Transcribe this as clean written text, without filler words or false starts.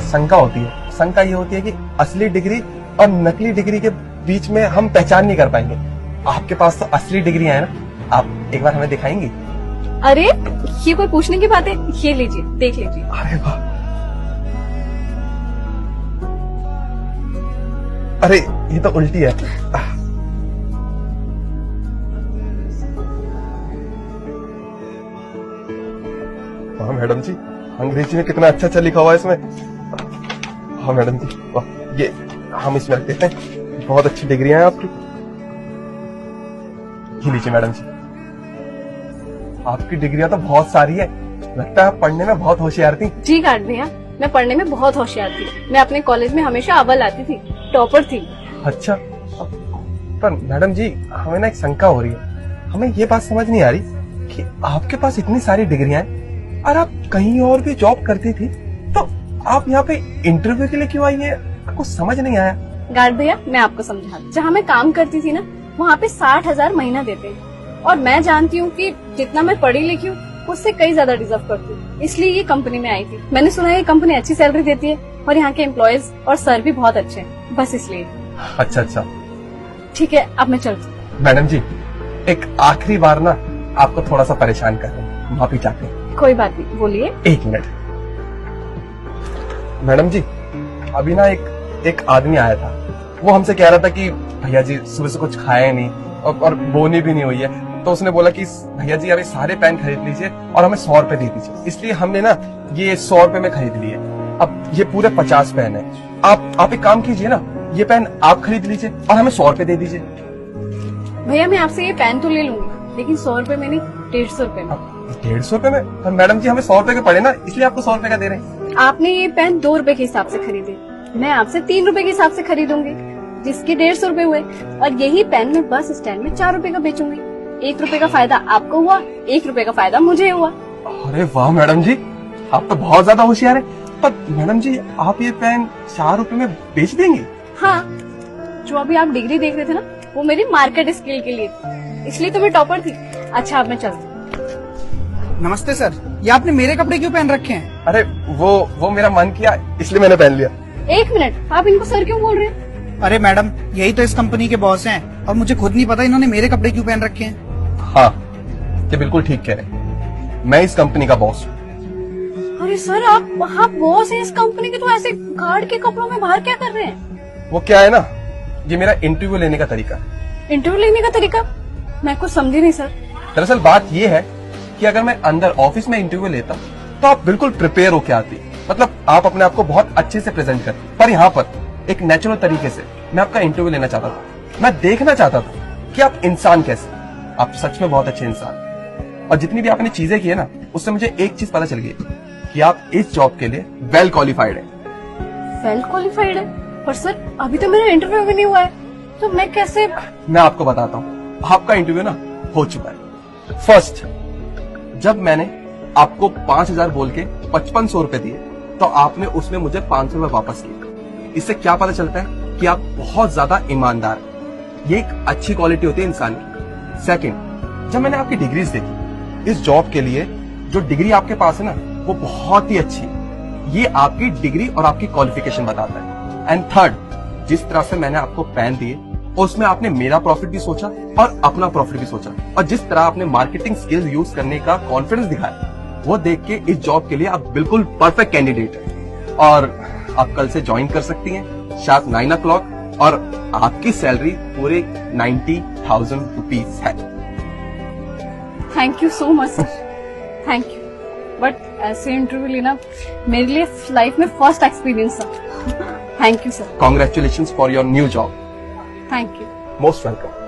शंका होती है। शंका ये होती है कि असली डिग्री और नकली डिग्री के बीच में हम पहचान नहीं कर पाएंगे। आपके पास तो असली डिग्री है ना, आप एक बार हमें दिखाएंगी? अरे ये कोई पूछने की बात है? ये लीजिए, देख लीजिए। अरे वाह, अरे ये तो उल्टी है। हाँ मैडम जी, अंग्रेजी में कितना अच्छा अच्छा लिखा हुआ है इसमें। हाँ मैडम जी, वाह, ये हम इसमें रख देते हैं। बहुत अच्छी डिग्रियां हैं आपकी। ये लीजिए मैडम जी, आपकी डिग्रियां तो बहुत सारी है। लगता है आप पढ़ने में बहुत होशियार थी। जी गार्ड भैया, मैं पढ़ने में बहुत होशियार थी। मैं अपने कॉलेज में हमेशा अव्वल आती थी, टॉपर थी। अच्छा, पर मैडम जी हमें ना एक शंका हो रही है। हमें ये बात समझ नहीं आ रही कि आपके पास इतनी सारी डिग्रियां हैं और आप कहीं और भी जॉब करती थी, तो आप यहाँ पे इंटरव्यू के लिए क्यों आई है? आपको समझ नहीं आया? गार्ड भैया, मैं आपको समझा। जहाँ मैं काम करती थी ना, वहाँ पे 60,000 महीना देते हैं, और मैं जानती हूँ कि जितना मैं पढ़ी लिखी हूँ उससे कई ज्यादा डिजर्व करती हूँ। इसलिए ये कंपनी में आई थी। मैंने सुना है ये कंपनी अच्छी सैलरी देती है और यहाँ के एम्प्लॉयज और सर भी बहुत अच्छे हैं, बस इसलिए। अच्छा अच्छा, ठीक है, अब मैं चलती हूँ। मैडम जी, एक आखिरी बार ना आपको थोड़ा सा परेशान कर रहे हैं, माफी चाहते हैं। कोई बात नहीं, बोलिए। एक मिनट। मैडम जी, अभी ना एक आदमी आया था। वो हमसे कह रहा था कि भैया जी सुबह से कुछ खाया नहीं और बोनी भी नहीं हुई है। तो उसने बोला कि भैया जी अभी सारे पेन खरीद लीजिए और हमें 100 रुपए दे दीजिए। इसलिए हमने ना ये 100 रुपए में खरीद लिए। अब ये पूरे 50 पेन है। आप एक काम कीजिए ना, ये पेन आप खरीद लीजिए और हमें 100 रुपए दे दीजिए। भैया मैं आपसे ये पेन तो ले लूंगी, लेकिन 100 रुपए में नहीं, 150 रुपए में। 150 रुपए में? पर मैडम जी हमें 100 रुपए के पड़े ना, इसलिए आपको 100 रुपए का दे रहे हैं। आपने ये पेन 2 रुपए के हिसाब से खरीदे, मैं आपसे 3 रुपए के हिसाब से खरीदूंगी, जिसके 150 रुपए हुए। और यही पेन मैं बस स्टैंड में 4 रुपए का बेचूंगी। 1 रुपए का फायदा आपको हुआ, 1 रुपए का फायदा मुझे हुआ। अरे वाह मैडम जी, आप तो बहुत ज्यादा होशियार है। पर मैडम जी, आप ये पेन 4 रुपए में बेच देंगी? हाँ, जो अभी आप डिग्री देख रहे थे ना, वो मेरी मार्केट स्किल के लिए थी, इसलिए तो मैं टॉपर थी। अच्छा, अब मैं चलती हूँ। नमस्ते सर, ये आपने मेरे कपड़े क्यों पहन रखे हैं? अरे वो मेरा मन किया इसलिए मैंने पहन लिया। 1 मिनट, आप इनको सर क्यों बोल रहे हैं? अरे मैडम, यही तो इस कंपनी के बॉस हैं और मुझे खुद नहीं पता इन्होंने मेरे कपड़े क्यों पहन रखे हैं। हाँ, ये बिल्कुल ठीक कह रहे हैं। मैं इस कंपनी का बॉस हूँ। अरे सर, आप बॉस हैं इस कंपनी के, तो ऐसे गार्ड के कपड़ों में बाहर क्या कर रहे हैं? वो क्या है ना, ये मेरा इंटरव्यू लेने का तरीका है। इंटरव्यू लेने का तरीका? मैं कुछ समझी नहीं सर। दरअसल बात ये है कि अगर मैं अंदर ऑफिस में इंटरव्यू लेता तो आप बिल्कुल प्रिपेयर होके आती, मतलब आप अपने आप को बहुत अच्छे से प्रेजेंट करती। पर यहाँ पर एक नेचुरल तरीके से मैं आपका इंटरव्यू लेना चाहता था। मैं देखना चाहता था कि आप इंसान कैसे। आप सच में बहुत अच्छे इंसान, और जितनी भी आपने चीजें की है ना, उससे मुझे एक चीज पता चल गई कि आप इस जॉब के लिए वेल क्वालिफाइड है। वेल क्वालिफाइड है? पर सर, अभी तो मेरा इंटरव्यू भी नहीं हुआ है, तो मैं कैसे? मैं आपको बताता हूँ, आपका इंटरव्यू ना हो चुका है। फर्स्ट, जब मैंने आपको 5,000 बोल के 5500 रुपए दिए, तो आपने उसमें मुझे 500 रुपए वापस किए। इससे क्या पता चलता है कि आप बहुत ज्यादा ईमानदार हैं। ये एक अच्छी क्वालिटी होती है इंसान की। सेकंड, जब मैंने आपकी डिग्रीज देखी, इस जॉब के लिए जो डिग्री आपके पास है ना, वो बहुत ही अच्छी है। ये आपकी डिग्री और आपकी क्वालिफिकेशन बताता है। एंड थर्ड, जिस तरह से मैंने आपको पेन दिए, उसमें आपने मेरा प्रॉफिट भी सोचा और अपना प्रॉफिट भी सोचा, और जिस तरह आपने मार्केटिंग स्किल्स यूज करने का कॉन्फिडेंस दिखाया, वो देख के इस जॉब के लिए आप बिल्कुल परफेक्ट कैंडिडेट हैं। और आप कल से ज्वाइन कर सकती हैं शार्प 9 o'clock, और आपकी सैलरी पूरे 90,000 रुपीज है। Thank you so much sir, thank you. But ऐसे इंटरव्यू लेना मेरे लिए लाइफ में फर्स्ट एक्सपीरियंस था। Thank you sir. Congratulation for your new job. Thank you. Most welcome.